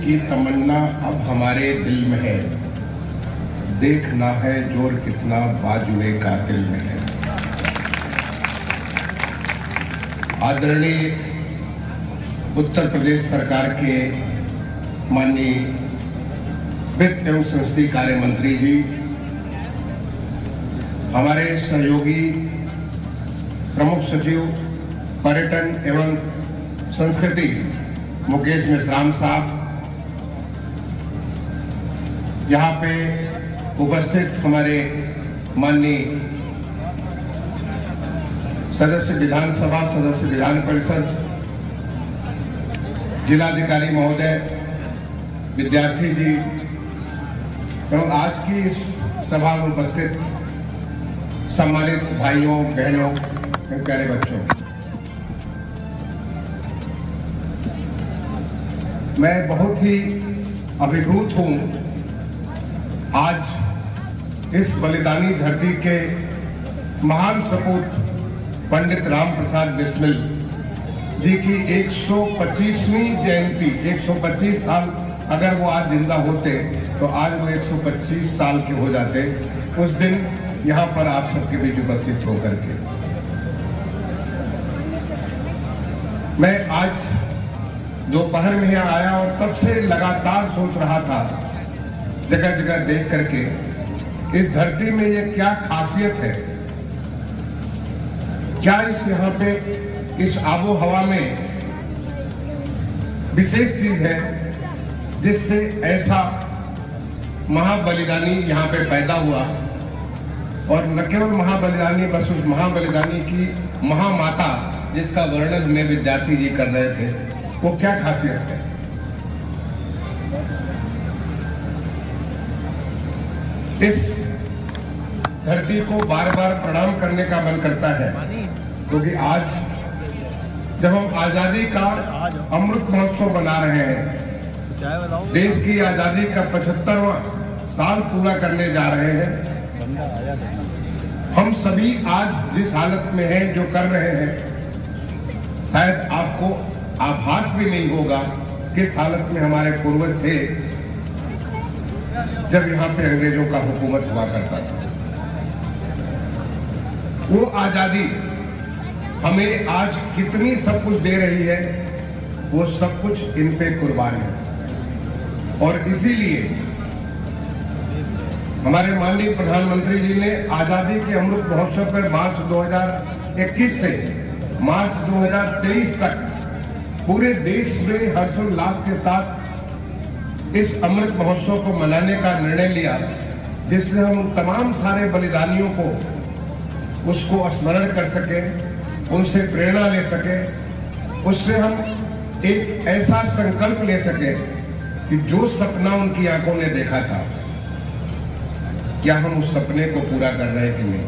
की तमन्ना अब हमारे दिल में है, देखना है जोर कितना बाजुए कातिल में है। आदरणीय उत्तर प्रदेश सरकार के माननीय वित्त एवं संसदीय कार्य मंत्री जी, हमारे सहयोगी प्रमुख सचिव पर्यटन एवं संस्कृति मुकेश मेश्राम साहब, यहाँ पे उपस्थित हमारे माननीय सदस्य विधानसभा, सदस्य विधान परिषद, जिलाधिकारी महोदय, विद्यार्थी जी एवं आज की इस सभा में उपस्थित सम्मानित भाइयों बहनों एवं प्यारे बच्चों, मैं बहुत ही अभिभूत हूं आज इस बलिदानी धरती के महान सपूत पंडित राम प्रसाद बिस्मिल जी की 125वीं जयंती, 125 साल अगर वो आज जिंदा होते तो आज वो 125 साल के हो जाते। उस दिन यहाँ पर आप सबके बीच उपस्थित होकर के मैं आज दोपहर में यहाँ आया और तब से लगातार सोच रहा था, जगह जगह देख करके, इस धरती में ये क्या खासियत है, क्या इस यहाँ पे इस आबो हवा में विशेष चीज है जिससे ऐसा महाबलिदानी यहाँ पे पैदा हुआ। और न केवल महाबलिदानी, बस उस महाबलिदानी की महामाता जिसका वर्णन में विद्यार्थी जी कर रहे थे, वो क्या खासियत है। इस धरती को बार बार प्रणाम करने का मन करता है, क्योंकि आज जब हम आजादी का अमृत महोत्सव बना रहे हैं, देश की आजादी का 75वां साल पूरा करने जा रहे हैं, हम सभी आज जिस हालत में हैं, जो कर रहे हैं, शायद आपको आभास भी नहीं होगा किस हालत में हमारे पूर्वज थे जब यहाँ पे अंग्रेजों का हुकूमत हुआ करता था। वो आजादी हमें आज कितनी सब कुछ दे रही है, वो सब कुछ इन पे कुर्बान है। और इसीलिए हमारे माननीय प्रधानमंत्री जी ने आजादी के अमृत महोत्सव पर मार्च 2021 से मार्च 2023 तक पूरे देश में हर्षोल्लास के साथ इस अमृत महोत्सव को मनाने का निर्णय लिया, जिससे हम तमाम सारे बलिदानियों को उसको स्मरण कर सके, उनसे प्रेरणा ले सके, उससे हम एक ऐसा संकल्प ले सके कि जो सपना उनकी आंखों ने देखा था, क्या हम उस सपने को पूरा कर रहे हैं कि नहीं।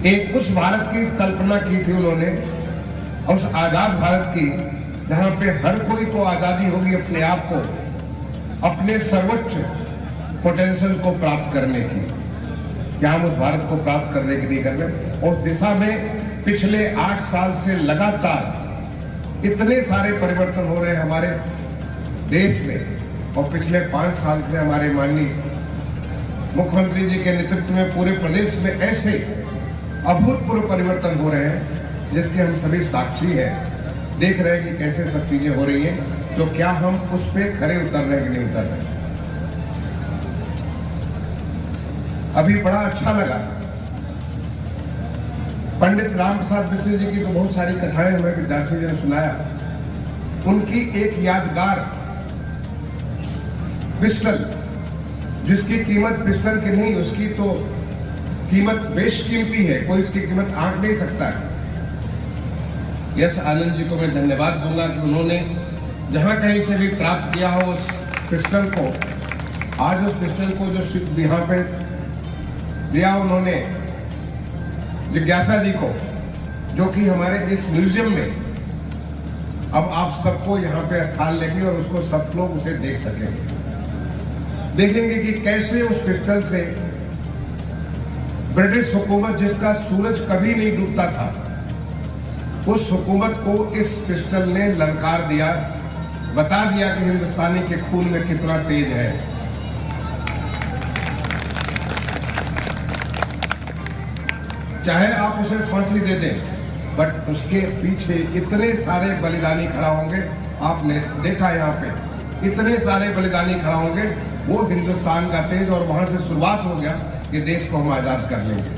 एक उस भारत की कल्पना की थी उन्होंने, उस आजाद भारत की, जहां पे हर कोई को आजादी होगी अपने आप को, अपने सर्वोच्च पोटेंशियल को प्राप्त करने की। क्या हम उस भारत को प्राप्त करने की नहीं कर रहे। उस दिशा में पिछले 8 साल से लगातार इतने सारे परिवर्तन हो रहे हैं हमारे देश में, और पिछले 5 साल से हमारे माननीय मुख्यमंत्री जी के नेतृत्व में पूरे प्रदेश में ऐसे अभूतपूर्व परिवर्तन हो रहे हैं जिसके हम सभी साक्षी हैं, देख रहे हैं कि कैसे सब चीजें हो रही हैं। तो क्या हम उस पे खरे उतर रहे हैं कि नहीं उतर रहे। अभी बड़ा अच्छा लगा, पंडित राम प्रसाद बिस्मिल जी की तो बहुत सारी कथाएं हमें विद्यार्थी जी ने सुनाया। उनकी एक यादगार पिस्टल, जिसकी कीमत पिस्टल की नहीं, उसकी तो कीमत बेशकीमती है, कोई इसकी कीमत आंक नहीं सकता है। यश आनंद जी को मैं धन्यवाद दूंगा कि उन्होंने जहां कहीं से भी प्राप्त किया हो उस पिस्टल को, आज उस पिस्टल को जो यहाँ पे दिया उन्होंने जिज्ञासा जी को, जो कि हमारे इस म्यूजियम में अब आप सबको यहाँ पे स्थान लेंगे और उसको सब लोग उसे देख सकेंगे, देखेंगे कि कैसे उस पिस्टल से ब्रिटिश हुकूमत, जिसका सूरज कभी नहीं डूबता था, उस हुकूमत को इस पिस्टल ने ललकार दिया, बता दिया कि हिंदुस्तानी के खून में कितना तेज है। चाहे आप उसे फांसी दे दें, बट उसके पीछे इतने सारे बलिदानी खड़ा होंगे। आपने देखा यहाँ पे इतने सारे बलिदानी खड़ा होंगे। वो हिंदुस्तान का तेज, और वहां से शुरुआत हो गया कि देश को हम आजाद कर लेंगे।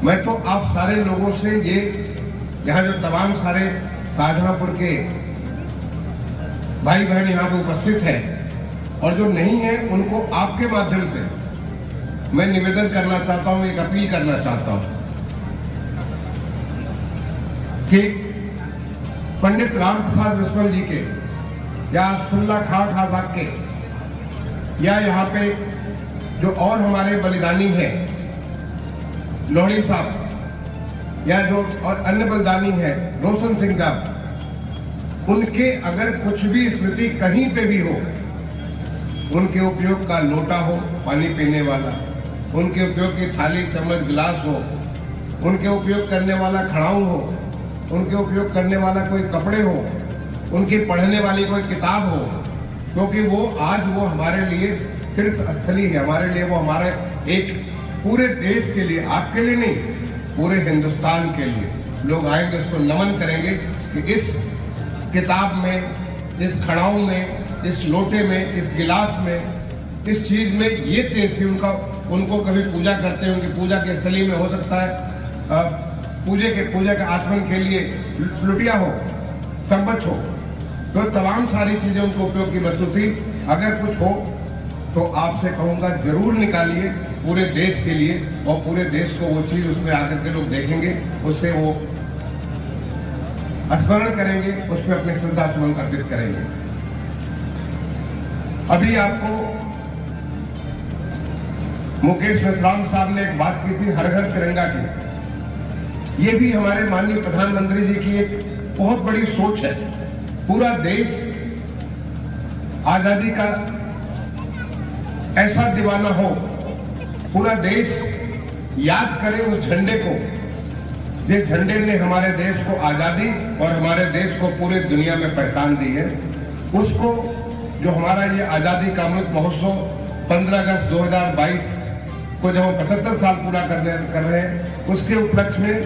मैं तो आप सारे लोगों से ये, यहाँ जो तमाम सारे शाहजहांपुर के भाई बहन यहाँ पे उपस्थित हैं और जो नहीं है, उनको आपके माध्यम से मैं निवेदन करना चाहता हूं, एक अपील करना चाहता हूं कि पंडित राम प्रसाद बिस्मिल जी के या असफुल्ला खां साहब के या यहाँ पे जो और हमारे बलिदानी हैं, लोहड़ी साहब या जो और अन्य बलिदानी हैं, रोशन सिंह साहब, उनके अगर कुछ भी स्मृति कहीं पे भी हो, उनके उपयोग का लोटा हो पानी पीने वाला, उनके उपयोग की थाली चम्मच गिलास हो, उनके उपयोग करने वाला खड़ाऊ हो, उनके उपयोग करने वाला कोई कपड़े हो, उनकी पढ़ने वाली कोई किताब हो, क्योंकि वो आज वो हमारे लिए तीर्थ स्थली है, हमारे लिए वो हमारे एक पूरे देश के लिए, आपके लिए नहीं, पूरे हिंदुस्तान के लिए लोग आएंगे, उसको नमन करेंगे कि इस किताब में, इस खड़ाऊ में, इस लोटे में, इस गिलास में, इस चीज में ये तेज थी। उनको कभी पूजा करते हैं, उनकी पूजा के स्थली में हो सकता है पूजा के आचमन के लिए लुटिया हो, संपच हो, तो तमाम सारी चीजें उनको उपयोग की वस्तु थी। अगर कुछ हो तो आपसे कहूंगा जरूर निकालिए पूरे देश के लिए, और पूरे देश को वो चीज उसमें आकर के लोग देखेंगे, उससे वो स्मरण करेंगे, उसमें अपनी श्रद्धा सुमन अर्पित करेंगे। अभी आपको मुकेश मेश्राम साहब ने एक बात की थी हर घर तिरंगा की। ये भी हमारे माननीय प्रधानमंत्री जी की एक बहुत बड़ी सोच है। पूरा देश आजादी का ऐसा दीवाना हो, पूरा देश याद करे उस झंडे को, जिस झंडे ने हमारे देश को आजादी और हमारे देश को पूरी दुनिया में पहचान दी है। उसको, जो हमारा ये आजादी का अमृत महोत्सव 15 अगस्त 2022 को जब हम 75 साल पूरा कर रहे हैं, उसके उपलक्ष्य में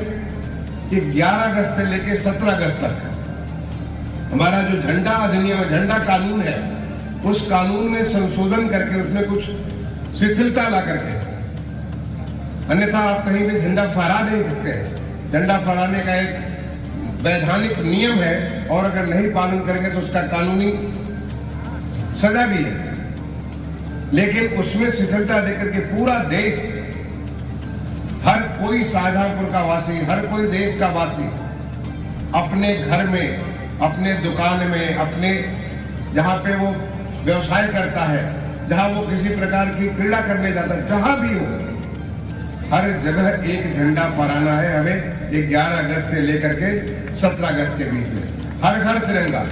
11 अगस्त से लेकर 17 अगस्त तक हमारा जो झंडा अधिनियम, झंडा कानून है, उस कानून में संशोधन करके उसमें कुछ शिथिलता ला करके, अन्यथा आप कहीं भी झंडा फहरा नहीं सकते। झंडा फहराने का एक वैधानिक नियम है, और अगर नहीं पालन करेंगे तो उसका कानूनी सजा भी है। लेकिन उसमें शिथिलता देकर के पूरा देश, हर कोई शाहजहांपुर का वासी, हर कोई देश का वासी अपने घर में, अपने दुकान में, अपने जहाँ पे वो व्यवसाय करता है, जहाँ वो किसी प्रकार की क्रीड़ा करने जाता है, जहाँ भी हो, हर जगह एक झंडा फहराना है हमें। 11 अगस्त से लेकर के 17 अगस्त के बीच में हर घर तिरंगा।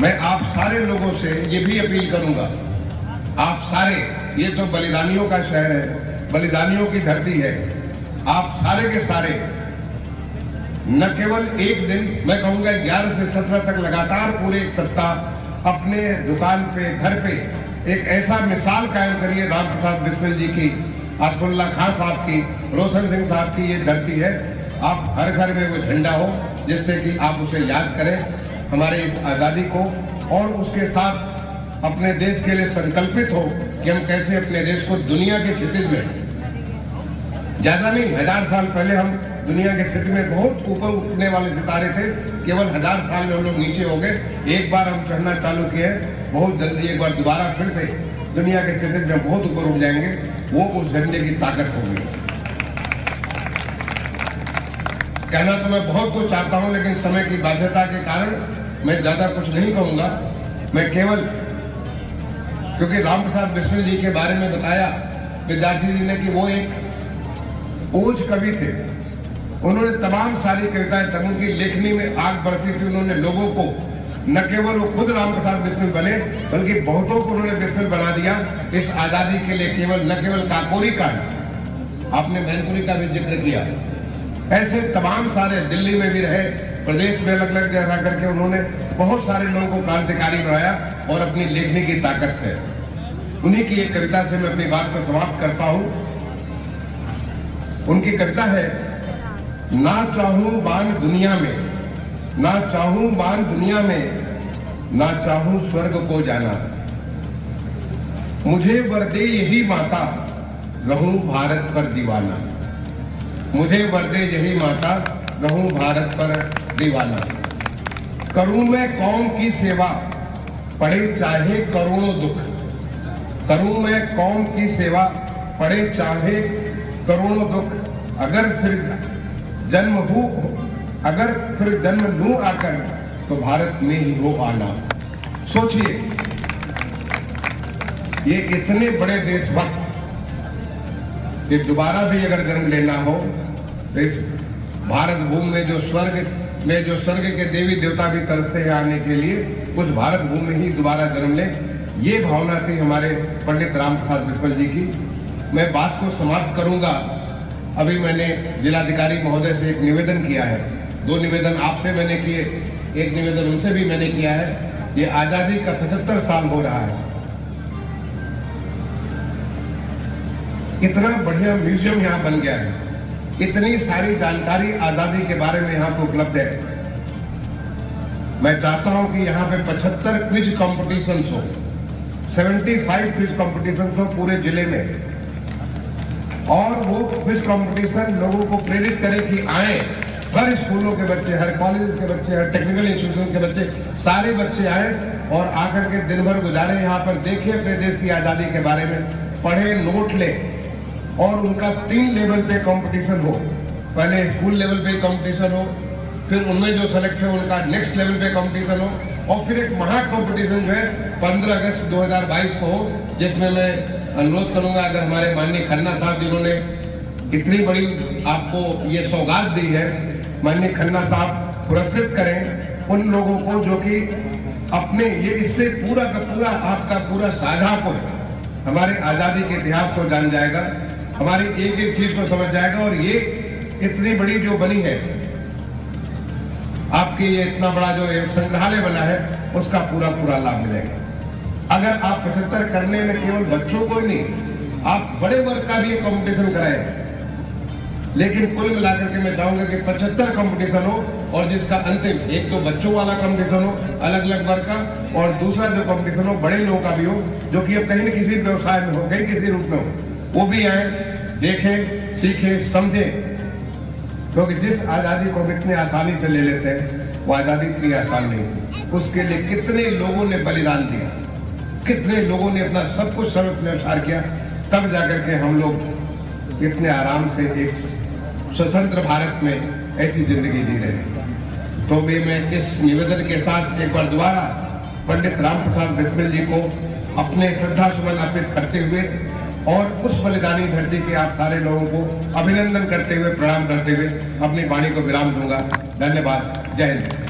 मैं आप सारे लोगों से ये भी अपील करूंगा, आप सारे, ये तो बलिदानियों का शहर है, बलिदानियों की धरती है, आप सारे के सारे न केवल एक दिन, मैं कहूंगा 11 से 17 तक लगातार पूरे एक सप्ताह अपने दुकान पे, घर पे एक ऐसा मिसाल कायम करिए राम प्रसाद बिस्मिल जी की, असफुल्ला खां साहब की, रोशन सिंह साहब की ये धरती है। आप हर घर में वो झंडा हो, जिससे कि आप उसे याद करें, हमारे इस आज़ादी को, और उसके साथ अपने देश के लिए संकल्पित हो कि हम कैसे अपने देश को दुनिया के क्षितिज में, ज्यादा नहीं, 1000 साल पहले हम दुनिया के क्षेत्र में बहुत ऊपर उठने वाले सितारे थे, केवल 1000 साल में हम लोग नीचे हो गए। एक बार हम चढ़ना चालू किए, बहुत जल्दी एक बार दोबारा फिर से दुनिया के क्षेत्र में बहुत ऊपर उठ जाएंगे। वो उस झंडे की ताकत होगी। कहना तो मैं बहुत कुछ चाहता हूं, लेकिन समय की बाध्यता के कारण मैं ज्यादा कुछ नहीं कहूंगा। मैं केवल, क्योंकि राम प्रसाद बिस्मिल जी के बारे में बताया विद्यार्थी जी ने कि वो एक ओज कवि थे। उन्होंने तमाम सारी कविताएं, तब उनकी लेखनी में आग बरसी थी। उन्होंने लोगों को, न केवल वो खुद राम प्रसाद बिस्मिल बने, बल्कि बहुतों को उन्होंने बिस्मिल बना दिया इस आजादी के लिए। केवल न केवल काकोरी का, आपने मैनपुरी का भी जिक्र किया, ऐसे तमाम सारे, दिल्ली में भी रहे, प्रदेश में अलग अलग जगह करके उन्होंने बहुत सारे लोगों को क्रांतिकारी बनाया और अपनी लेखनी की ताकत से। उन्हीं की एक कविता से मैं अपनी बात को समाप्त करता हूं। उनकी कविता है, ना चाहूं बान दुनिया में, ना चाहूं बान दुनिया में, ना चाहूं स्वर्ग को जाना, मुझे वर दे यही माता, रहूं भारत पर दीवाना, मुझे वर दे यही माता, रहूं भारत पर दीवाना। करूं मैं कौम की सेवा, पड़े चाहे करोड़ों दुख, करूं मैं कौम की सेवा, पड़े चाहे करोड़ों दुख, अगर फिर जन्म लूं आकर, तो भारत में ही हो आना। सोचिए, ये इतने बड़े देशभक्त, ये दोबारा भी अगर जन्म लेना हो तो इस भारत भूमि में जो स्वर्ग के देवी देवता भी तरसते हैं आने के लिए, उस भारत भूमि में ही दोबारा जन्म ले। ये भावना थी हमारे पंडित राम प्रसाद बिस्मिल जी की। मैं बात को समाप्त करूंगा। अभी मैंने जिलाधिकारी महोदय से एक निवेदन किया है, 2 निवेदन आपसे मैंने किए, एक निवेदन उनसे भी मैंने किया है। ये आजादी का 75 साल हो रहा है, इतना बढ़िया म्यूजियम यहाँ बन गया है, इतनी सारी जानकारी आजादी के बारे में यहाँ पे उपलब्ध है। मैं चाहता हूं कि यहाँ पे 75 क्विज कॉम्पिटिशन हो, 75 क्विज कॉम्पिटिशन हो पूरे जिले में, और वो क्विज कॉम्पिटिशन लोगों को प्रेरित करे कि आए। हर स्कूलों के बच्चे, हर कॉलेज के बच्चे, हर टेक्निकल इंस्टीट्यूशन के बच्चे, सारे बच्चे आए और आकर के दिन भर गुजारे यहाँ पर, देखे अपने देश की आजादी के बारे में, पढ़े, नोट ले, और उनका 3 लेवल पे कंपटीशन हो। पहले स्कूल लेवल पे कंपटीशन हो, फिर उनमें जो सेलेक्ट है उनका नेक्स्ट लेवल पे कंपटीशन हो, और फिर एक महा कंपटीशन जो है 15 अगस्त 2022 को हो, जिसमें मैं अनुरोध करूंगा, अगर हमारे माननीय खन्ना साहब जिन्होंने इतनी बड़ी आपको ये सौगात दी है, माननीय खन्ना साहब पुरस्कृत करें उन लोगों को जो कि अपने ये इससे पूरा का पूरा आपका पूरा शाहजहांपुर हमारे आजादी के इतिहास को जान जाएगा, हमारी एक एक चीज को समझ जाएगा, और ये इतनी बड़ी जो बनी है आपके, ये इतना बड़ा जो संग्रहालय बना है, उसका पूरा पूरा लाभ मिलेगा। अगर आप 75 करने में केवल बच्चों को ही नहीं, आप बड़े वर्ग का भी कंपटीशन कराएं, लेकिन कुल मिलाकर के मैं चाहूंगा कि 75 कंपटीशन हो, और जिसका अंतिम एक तो बच्चों वाला कंपटीशन हो अलग अलग वर्ग का, और दूसरा जो कंपटीशन हो बड़े लोगों का भी हो, जो कि अब कहीं न किसी व्यवसाय में हो, कहीं किसी रूप में हो, वो भी आए, देखें, सीखें, समझें। क्योंकि जिस आजादी को हम इतनी आसानी से ले लेते हैं, वो आजादी इतनी आसान नहीं थी। उसके लिए कितने लोगों ने बलिदान दिया, कितने लोगों ने अपना सब कुछ सर्वस्व में न्यौछावर किया, तब जाकर के हम लोग इतने आराम से एक स्वतंत्र भारत में ऐसी जिंदगी जी रहे हैं। तो भी मैं इस निवेदन के साथ एक बार दोबारा पंडित राम प्रसाद बिस्मिल जी को अपने श्रद्धा सुमन अर्पित करते हुए, और उस बलिदानी धरती के आप सारे लोगों को अभिनंदन करते हुए, प्रणाम करते हुए अपनी वाणी को विराम दूंगा। धन्यवाद। जय हिंद।